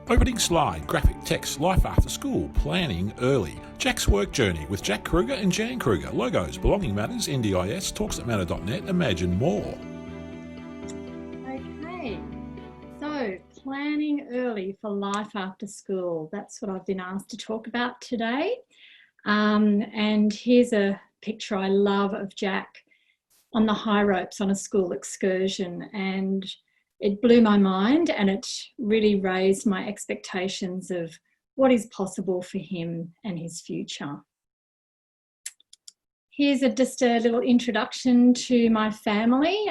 Opening slide, graphic text, life after school, planning early. Jack's work journey with Jack Kruger and Jan Kruger. Logos, Belonging Matters, NDIS, talksthatmatter.net. Imagine more. Okay, so planning early for life after school. That's what I've been asked to talk about today. And here's a picture I love of Jack on the high ropes on a school excursion, and it blew my mind and it really raised my expectations of what is possible for him and his future. Here's just a little introduction to my family.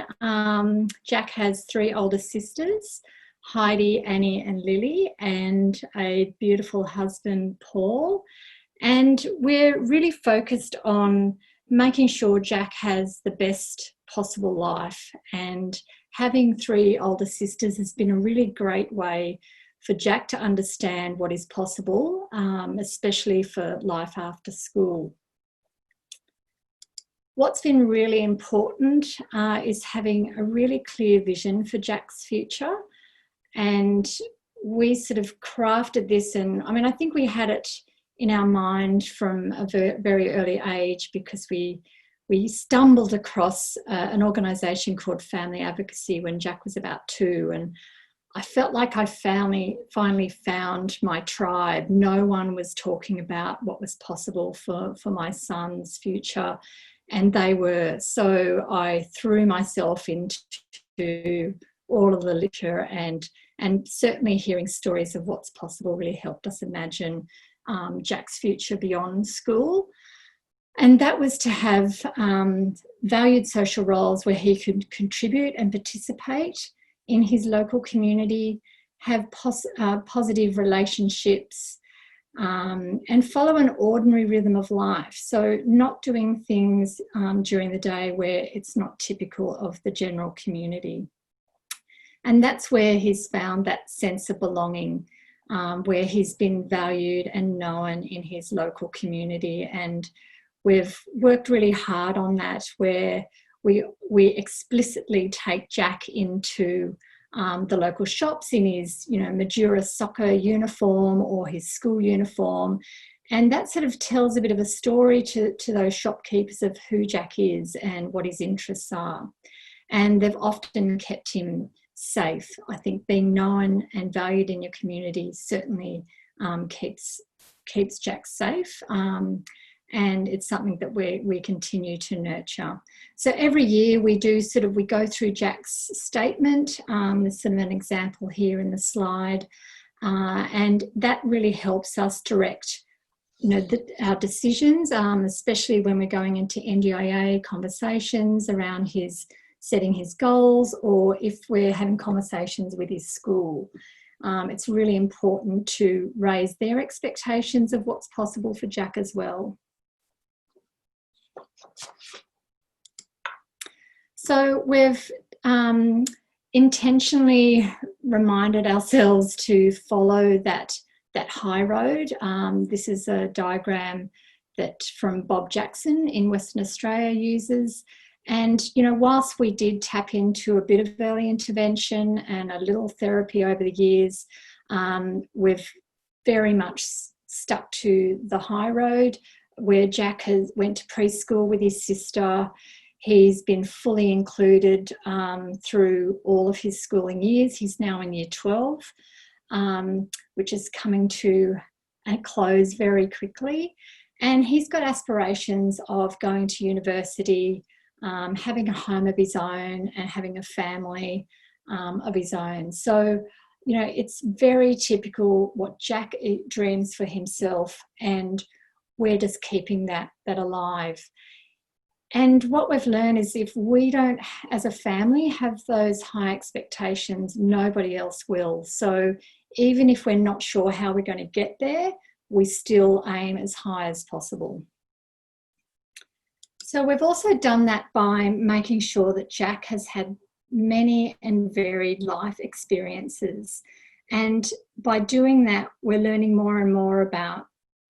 Jack has 3 older sisters, Heidi, Annie and Lily, and a beautiful husband, Paul. And we're really focused on making sure Jack has the best possible life, and having 3 older sisters has been a really great way for Jack to understand what is possible, especially for life after school. What's been really important is having a really clear vision for Jack's future, and we sort of crafted this, and I mean, I think we had it in our mind from a very early age, because we stumbled across an organisation called Family Advocacy when Jack was about 2, and I felt like I finally found my tribe. No one was talking about what was possible for my son's future, and they were. So I threw myself into all of the literature, and certainly hearing stories of what's possible really helped us imagine Jack's future beyond school. And that was to have valued social roles where he could contribute and participate in his local community, have positive relationships, and follow an ordinary rhythm of life. So not doing things during the day where it's not typical of the general community. And that's where he's found that sense of belonging, where he's been valued and known in his local community. And we've worked really hard on that, where we explicitly take Jack into the local shops in his, Madura soccer uniform or his school uniform. And that sort of tells a bit of a story to those shopkeepers of who Jack is and what his interests are. And they've often kept him safe. I think being known and valued in your community certainly keeps Jack safe. And it's something that we continue to nurture. So every year we go through Jack's statement. There's sort of an example here in the slide, and that really helps us direct, our decisions, especially when we're going into NDIA conversations around setting his goals, or if we're having conversations with his school. It's really important to raise their expectations of what's possible for Jack as well. So we've intentionally reminded ourselves to follow that high road. This is a diagram that from Bob Jackson in Western Australia uses. And, whilst we did tap into a bit of early intervention and a little therapy over the years, we've very much stuck to the high road, where Jack went to preschool with his sister. He's been fully included through all of his schooling years. He's now in year 12, which is coming to a close very quickly. And he's got aspirations of going to university, having a home of his own, and having a family of his own. So, it's very typical what Jack dreams for himself, and we're just keeping that alive. And what we've learned is if we don't, as a family, have those high expectations, nobody else will. So even if we're not sure how we're going to get there, we still aim as high as possible. So we've also done that by making sure that Jack has had many and varied life experiences. And by doing that, we're learning more and more about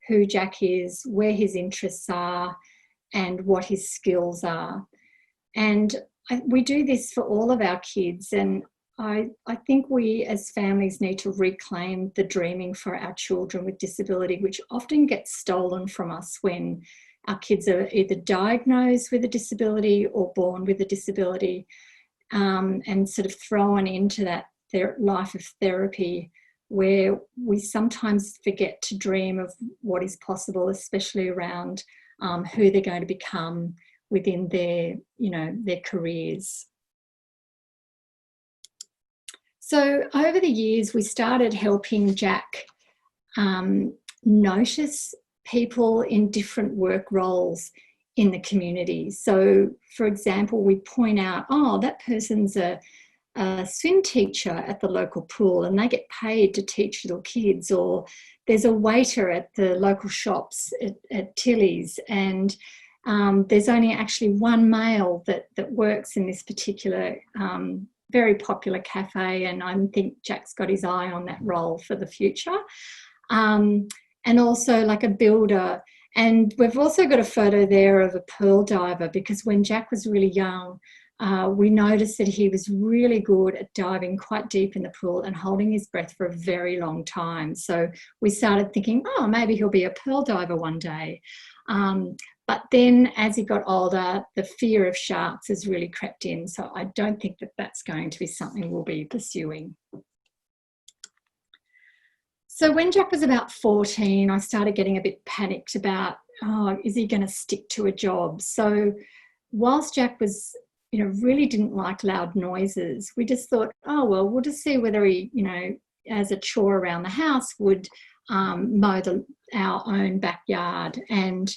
who Jack is, where his interests are, and what his skills are. And we do this for all of our kids. And I think we as families need to reclaim the dreaming for our children with disability, which often gets stolen from us when our kids are either diagnosed with a disability or born with a disability, and sort of thrown into that life of therapy, where we sometimes forget to dream of what is possible, especially around who they're going to become within their careers. So over the years, we started helping Jack notice people in different work roles in the community. So, for example, we point out, oh, that person's a swim teacher at the local pool and they get paid to teach little kids, or there's a waiter at the local shops at Tilly's, and there's only actually one male that works in this particular very popular cafe, and I think Jack's got his eye on that role for the future. And also like a builder. And we've also got a photo there of a pearl diver, because when Jack was really young, we noticed that he was really good at diving quite deep in the pool and holding his breath for a very long time. So we started thinking, oh, maybe he'll be a pearl diver one day. But then as he got older, the fear of sharks has really crept in. So I don't think that that's going to be something we'll be pursuing. So when Jack was about 14, I started getting a bit panicked about, oh, is he going to stick to a job? So whilst Jack was, really didn't like loud noises, we just thought, oh, well, we'll just see whether he, as a chore around the house, would mow our own backyard. And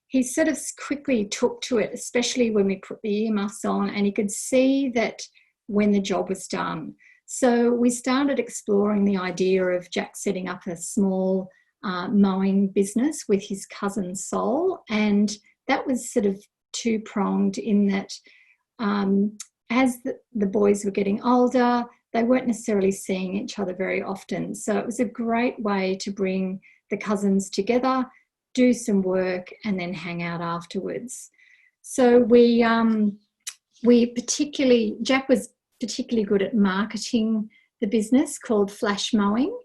he sort of quickly took to it, especially when we put the earmuffs on, and he could see that when the job was done. So we started exploring the idea of Jack setting up a small mowing business with his cousin Sol, and that was sort of two-pronged in that as the boys were getting older, they weren't necessarily seeing each other very often. So it was a great way to bring the cousins together, do some work, and then hang out afterwards. So Jack was particularly good at marketing the business called Flash Mowing,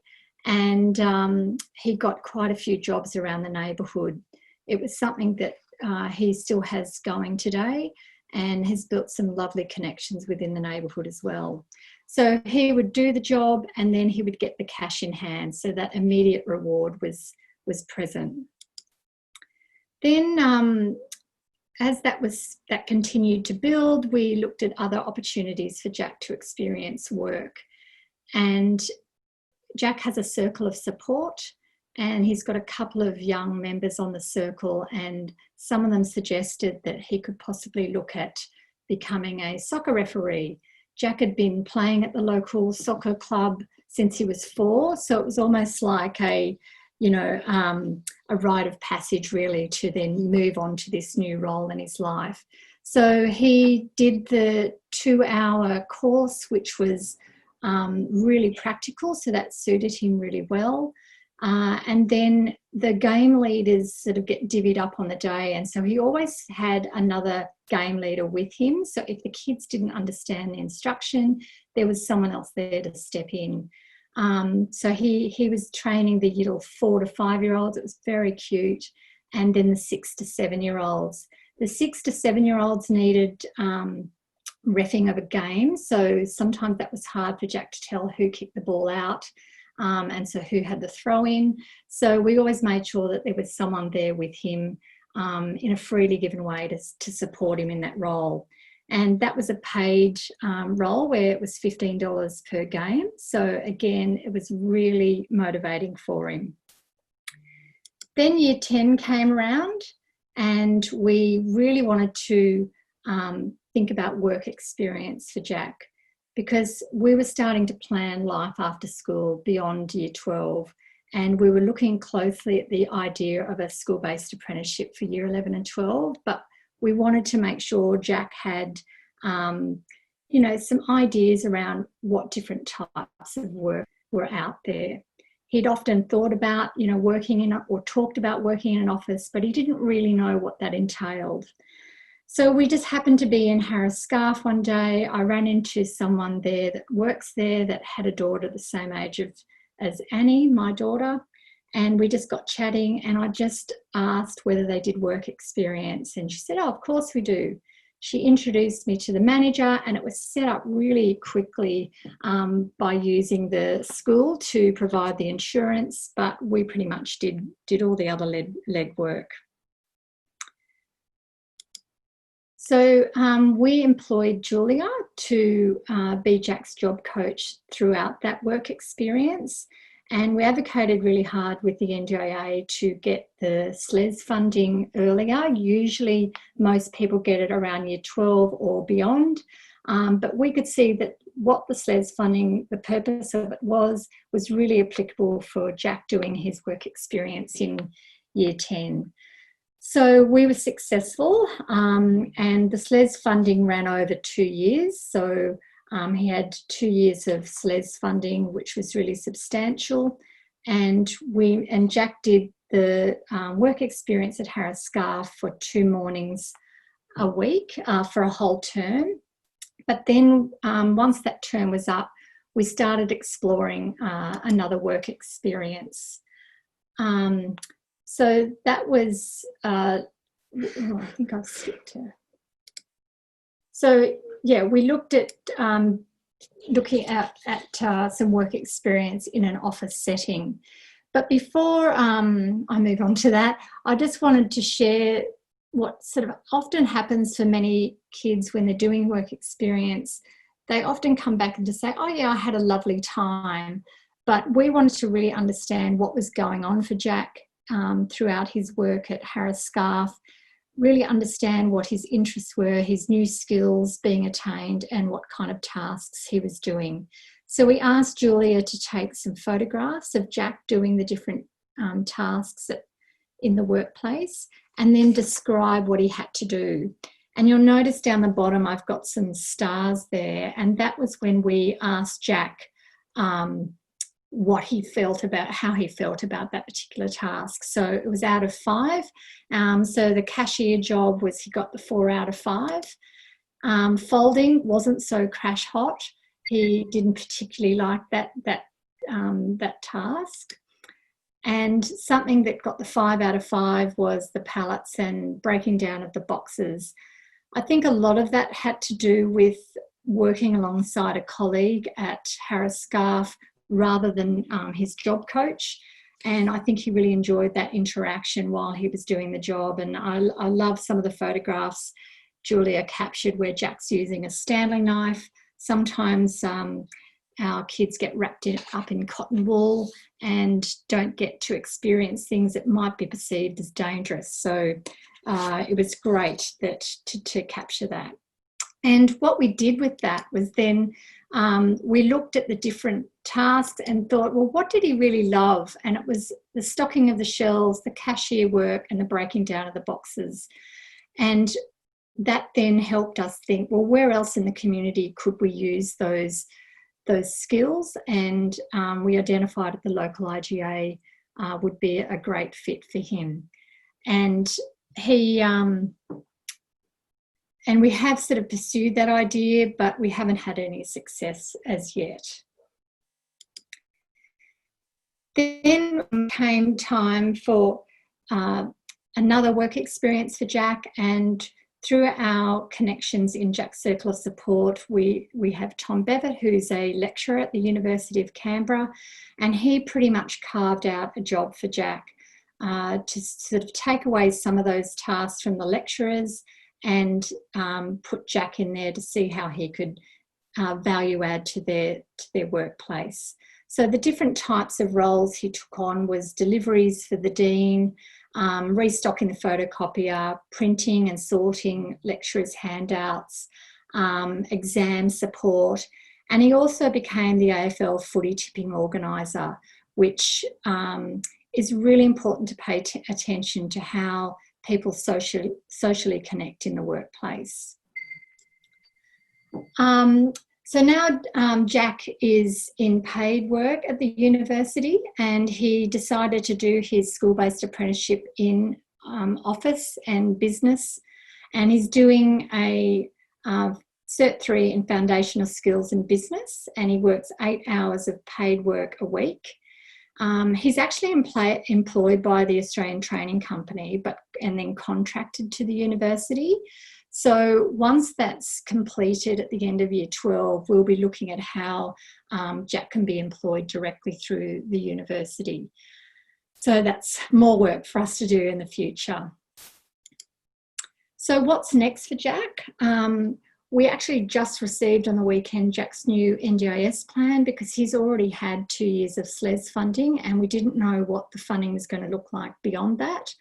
and he got quite a few jobs around the neighbourhood. It was something that he still has going today and has built some lovely connections within the neighbourhood as well. So he would do the job and then he would get the cash in hand, so that immediate reward was present. Then as that continued to build, we looked at other opportunities for Jack to experience work. And Jack has a circle of support, and he's got a couple of young members on the circle, and some of them suggested that he could possibly look at becoming a soccer referee. Jack had been playing at the local soccer club since he was 4, so it was almost like a rite of passage really to then move on to this new role in his life. So he did the 2-hour course, which was really practical, so that suited him really well. And then the game leaders sort of get divvied up on the day, and so he always had another game leader with him. So if the kids didn't understand the instruction, there was someone else there to step in. So he was training the little 4 to 5-year-olds. It was very cute. And then the 6 to 7-year-olds. The 6 to 7-year-olds needed reffing of a game. So sometimes that was hard for Jack to tell who kicked the ball out, and so who had the throw in. So we always made sure that there was someone there with him in a freely given way to support him in that role. And that was a paid role where it was $15 per game. So again, it was really motivating for him. Then year 10 came around, and we really wanted to think about work experience for Jack, because we were starting to plan life after school beyond year 12. And we were looking closely at the idea of a school-based apprenticeship for year 11 and 12, but we wanted to make sure Jack had, some ideas around what different types of work were out there. He'd often thought about, working in or talked about working in an office, but he didn't really know what that entailed. So we just happened to be in Harris Scarf one day. I ran into someone there that works there that had a daughter the same age as Annie, my daughter. And we just got chatting, and I just asked whether they did work experience. And she said, oh, of course we do. She introduced me to the manager, and it was set up really quickly by using the school to provide the insurance, but we pretty much did all the other leg work. So we employed Julia to be Jack's job coach throughout that work experience. And we advocated really hard with the NDIA to get the SLES funding earlier. Usually most people get it around year 12 or beyond. But we could see that what the SLES funding, the purpose of it was really applicable for Jack doing his work experience in year 10. So we were successful, and the SLES funding ran over 2 years. So he had 2 years of SLES funding, which was really substantial. And Jack did the work experience at Harris Scarf for 2 mornings a week for a whole term. But then once that term was up, we started exploring another work experience. So that was, I think I've skipped her. So yeah, we looked at looking at some work experience in an office setting. But before I move on to that, I just wanted to share what sort of often happens for many kids when they're doing work experience. They often come back and just say, oh yeah, I had a lovely time. But we wanted to really understand what was going on for Jack throughout his work at Harris Scarf, really understand what his interests were, his new skills being attained, and what kind of tasks he was doing. So we asked Julia to take some photographs of Jack doing the different tasks in the workplace, and then describe what he had to do. And you'll notice down the bottom I've got some stars there, and that was when we asked Jack what he felt about, how he felt about that particular task. So it was out of 5. So the cashier job was, he got the 4 out of 5. Folding wasn't so crash hot. He didn't particularly like that task. And something that got the 5 out of 5 was the pallets and breaking down of the boxes. I think a lot of that had to do with working alongside a colleague at Harris Scarf rather than his job coach. And I think he really enjoyed that interaction while he was doing the job. And I love some of the photographs Julia captured where Jack's using a Stanley knife. Sometimes our kids get wrapped up in cotton wool and don't get to experience things that might be perceived as dangerous. So it was great to capture that. And what we did with that was then we looked at the different tasks and thought, well, what did he really love? And it was the stocking of the shelves, the cashier work, and the breaking down of the boxes. And that then helped us think, well, where else in the community could we use those skills? And we identified that the local IGA would be a great fit for him. And and we have sort of pursued that idea, but we haven't had any success as yet. Then came time for another work experience for Jack, and through our connections in Jack's Circle of Support, we have Tom Bevitt, who's a lecturer at the University of Canberra, and he pretty much carved out a job for Jack to sort of take away some of those tasks from the lecturers and put Jack in there to see how he could value add to their workplace. So the different types of roles he took on was deliveries for the dean, restocking the photocopier, printing and sorting lecturers' handouts, exam support, and he also became the AFL footy tipping organiser, which is really important to pay attention to how people socially connect in the workplace. So now Jack is in paid work at the university, and he decided to do his school-based apprenticeship in office and business. and he's doing a Cert 3 in Foundational Skills in Business, and he works 8 hours of paid work a week. He's actually employed by the Australian Training Company, and then contracted to the university. So once that's completed at the end of year 12, we'll be looking at how Jack can be employed directly through the university. So that's more work for us to do in the future. So what's next for Jack? We actually just received on the weekend Jack's new NDIS plan, because he's already had 2 years of SLES funding, and we didn't know what the funding was going to look like beyond that.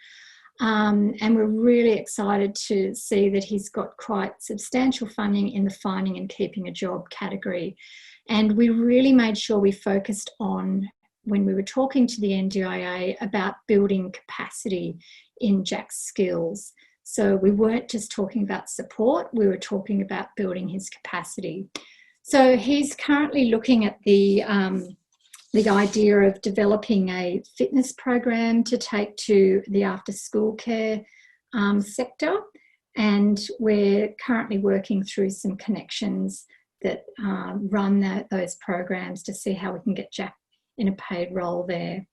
And we're really excited to see that he's got quite substantial funding in the finding and keeping a job category. And we really made sure we focused on, when we were talking to the NDIA, about building capacity in Jack's skills. So we weren't just talking about support, we were talking about building his capacity. So he's currently looking at the idea of developing a fitness program to take to the after school care sector. And we're currently working through some connections that run those programs to see how we can get Jack in a paid role there.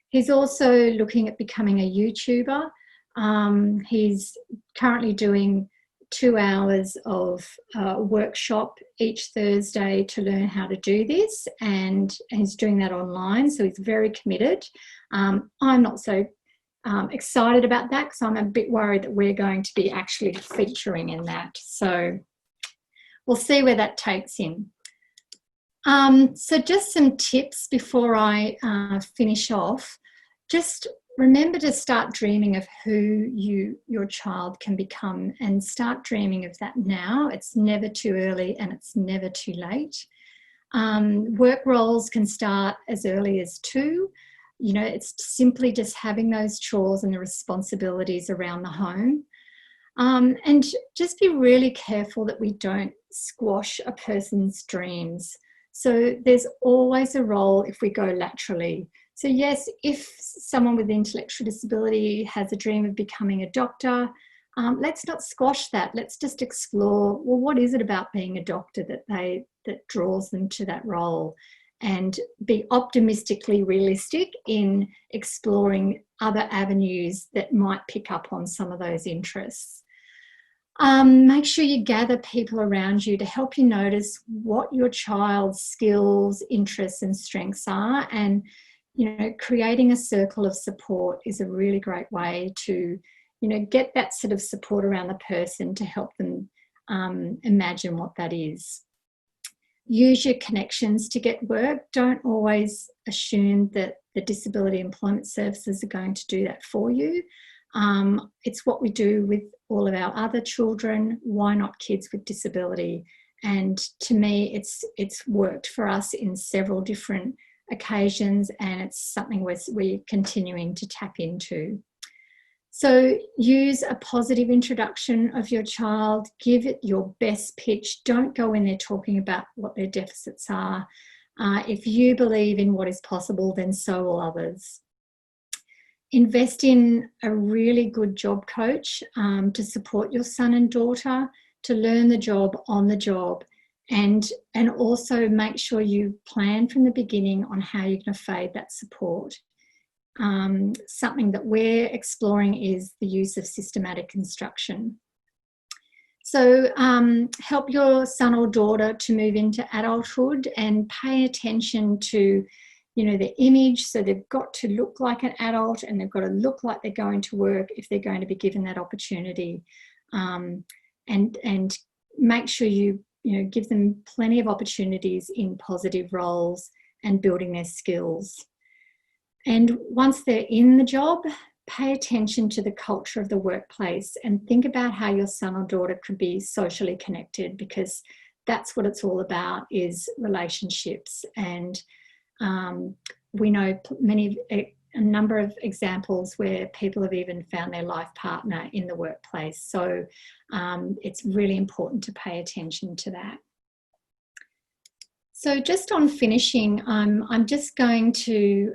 He's also looking at becoming a YouTuber. He's currently doing 2 hours of workshop each Thursday to learn how to do this, and he's doing that online, so he's very committed. I'm not so excited about that, because I'm a bit worried that we're going to be actually featuring in that. So we'll see where that takes him. So just some tips before I finish off. Just remember to start dreaming of who your child can become, and start dreaming of that now. It's never too early and it's never too late. Work roles can start as early as 2. You know, it's simply just having those chores and the responsibilities around the home. And just be really careful that we don't squash a person's dreams. So there's always a role if we go laterally. So yes, if someone with intellectual disability has a dream of becoming a doctor, let's not squash that. Let's just explore, well, what is it about being a doctor that draws them to that role? And be optimistically realistic in exploring other avenues that might pick up on some of those interests. Make sure you gather people around you to help you notice what your child's skills, interests and strengths are. And you know, creating a circle of support is a really great way to, you know, get that sort of support around the person to help them imagine what that is. Use your connections to get work. Don't always assume that the Disability Employment Services are going to do that for you. It's what we do with all of our other children. Why not kids with disability? And to me, it's worked for us in several different occasions, and it's something we're continuing to tap into. So use a positive introduction of your child. Give it your best pitch. Don't go in there talking about what their deficits are. If you believe in what is possible, then so will others. Invest in a really good job coach to support your son and daughter to learn the job on the job. And also make sure you plan from the beginning on how you're going to fade that support. Something that we're exploring is the use of systematic instruction. So help your son or daughter to move into adulthood and pay attention to, you know, their image. So they've got to look like an adult and they've got to look like they're going to work if they're going to be given that opportunity. And make sure you give them plenty of opportunities in positive roles and building their skills. And once they're in the job, pay attention to the culture of the workplace and think about how your son or daughter could be socially connected, because that's what it's all about, is relationships. And we know a number of examples where people have even found their life partner in the workplace. So it's really important to pay attention to that. So just on finishing, I'm just going to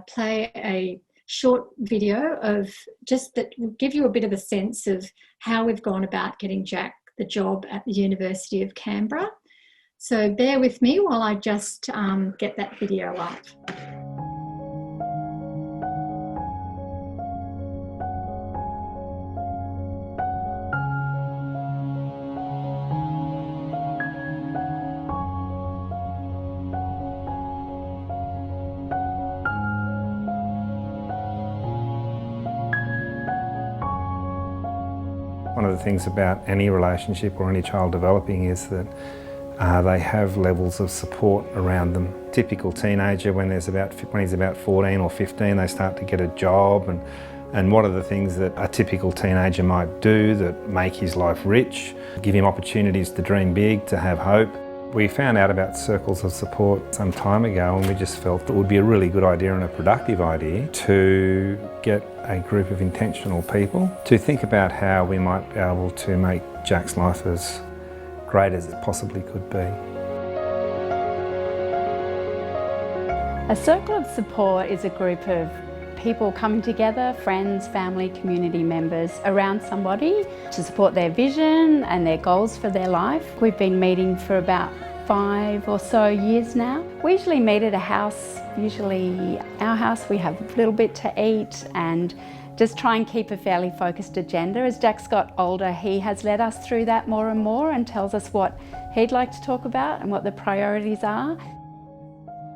play a short video of just that will give you a bit of a sense of how we've gone about getting Jack the job at the University of Canberra. So bear with me while I just get that video up. One of the things about any relationship or any child developing is that they have levels of support around them. Typical teenager, when he's about 14 or 15, they start to get a job, and what are the things that a typical teenager might do that make his life rich, give him opportunities to dream big, to have hope. We found out about circles of support some time ago, and we just felt it would be a really good idea and a productive idea to get a group of intentional people to think about how we might be able to make Jack's life as great as it possibly could be. A circle of support is a group of people coming together, friends, family, community members, around somebody to support their vision and their goals for their life. We've been meeting for about 5 or so years now. We usually meet at a house, usually our house. We have a little bit to eat and just try and keep a fairly focused agenda. As Jack's got older, he has led us through that more and more and tells us what he'd like to talk about and what the priorities are.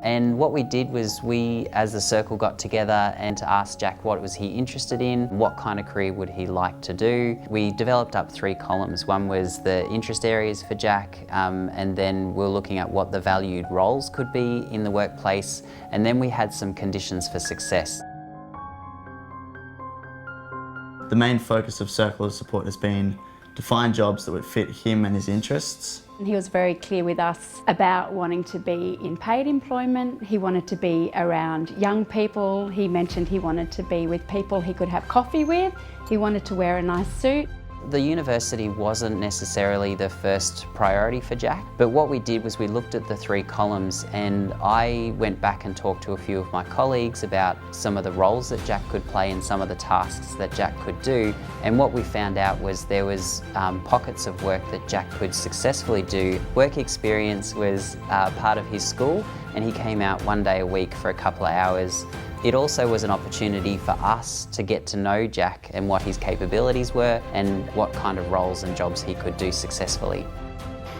And what we did was we, as a circle, got together and to ask Jack what was he interested in, what kind of career would he like to do. We developed up 3 columns. One was the interest areas for Jack, and then we're looking at what the valued roles could be in the workplace, and then we had some conditions for success. The main focus of Circle of Support has been to find jobs that would fit him and his interests. He was very clear with us about wanting to be in paid employment. He wanted to be around young people. He mentioned he wanted to be with people he could have coffee with. He wanted to wear a nice suit. The university wasn't necessarily the first priority for Jack, but what we did was we looked at the 3 columns, and I went back and talked to a few of my colleagues about some of the roles that Jack could play and some of the tasks that Jack could do, and what we found out was there was pockets of work that Jack could successfully do. Work experience was part of his school, and he came out 1 day a week for a couple of hours. It also was an opportunity for us to get to know Jack and what his capabilities were and what kind of roles and jobs he could do successfully.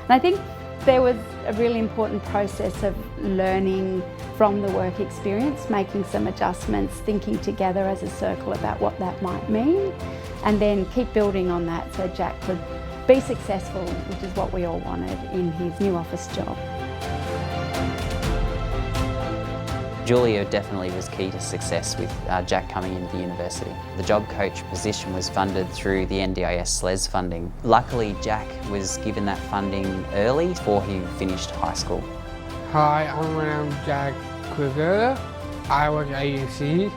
And I think there was a really important process of learning from the work experience, making some adjustments, thinking together as a circle about what that might mean, and then keep building on that so Jack could be successful, which is what we all wanted in his new office job. Julia definitely was key to success with Jack coming into the university. The job coach position was funded through the NDIS SLES funding. Luckily, Jack was given that funding early before he finished high school. Hi, I'm Jack Kruger. I work at AUC.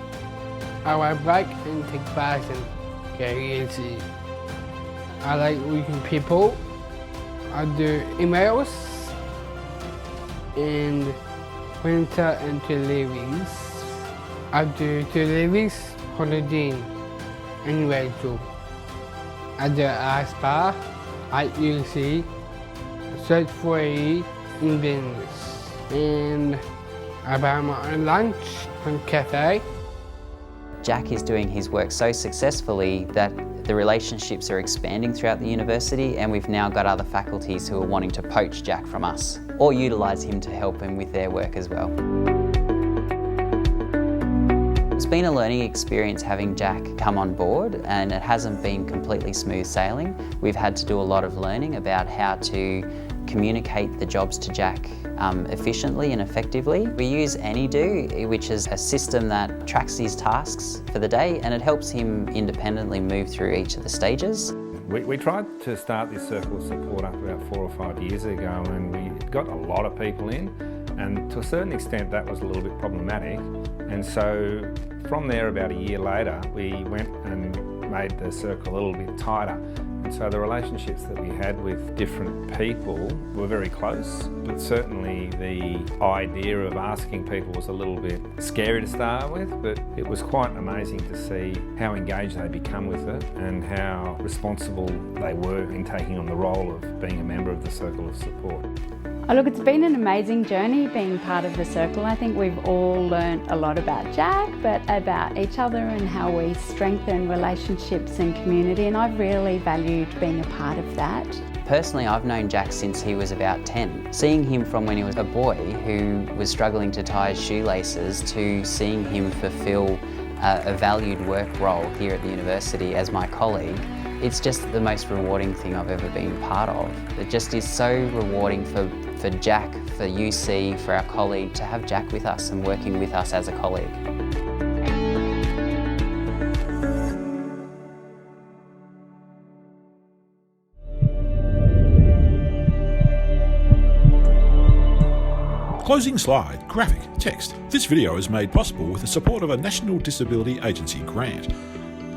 I ride bike and take bus and get AUC. I like meeting people. I do emails and winter and deliveries. I do deliveries for the Dean and Rachel. I do ASPA at UC, search for in business, and I buy my own lunch from cafe. Jack is doing his work so successfully that the relationships are expanding throughout the university, and we've now got other faculties who are wanting to poach Jack from us or utilise him to help him with their work as well. It's been a learning experience having Jack come on board, and it hasn't been completely smooth sailing. We've had to do a lot of learning about how to communicate the jobs to Jack efficiently and effectively. We use AnyDo, which is a system that tracks his tasks for the day, and it helps him independently move through each of the stages. We tried to start this circle of support up about 4 or 5 years ago, and we got a lot of people in, and to a certain extent that was a little bit problematic. And so from there, about a year later, we went and made the circle a little bit tighter. And so the relationships that we had with different people were very close, but certainly the idea of asking people was a little bit scary to start with, but it was quite amazing to see how engaged they become with it and how responsible they were in taking on the role of being a member of the Circle of Support. Oh, look, it's been an amazing journey being part of the Circle. I think we've all learnt a lot about Jack, but about each other and how we strengthen relationships and community, and I've really valued being a part of that. Personally, I've known Jack since he was about 10. Seeing him from when he was a boy who was struggling to tie his shoelaces to seeing him fulfil a valued work role here at the university as my colleague, it's just the most rewarding thing I've ever been part of. It just is so rewarding for Jack, for UC, for our colleague to have Jack with us and working with us as a colleague. Closing slide, graphic, text. This video is made possible with the support of a National Disability Agency grant.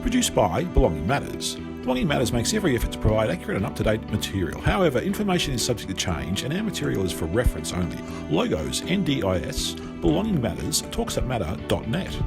Produced by Belonging Matters. Belonging Matters makes every effort to provide accurate and up-to-date material. However, information is subject to change and our material is for reference only. Logos, NDIS, Belonging Matters, talks@matter.net.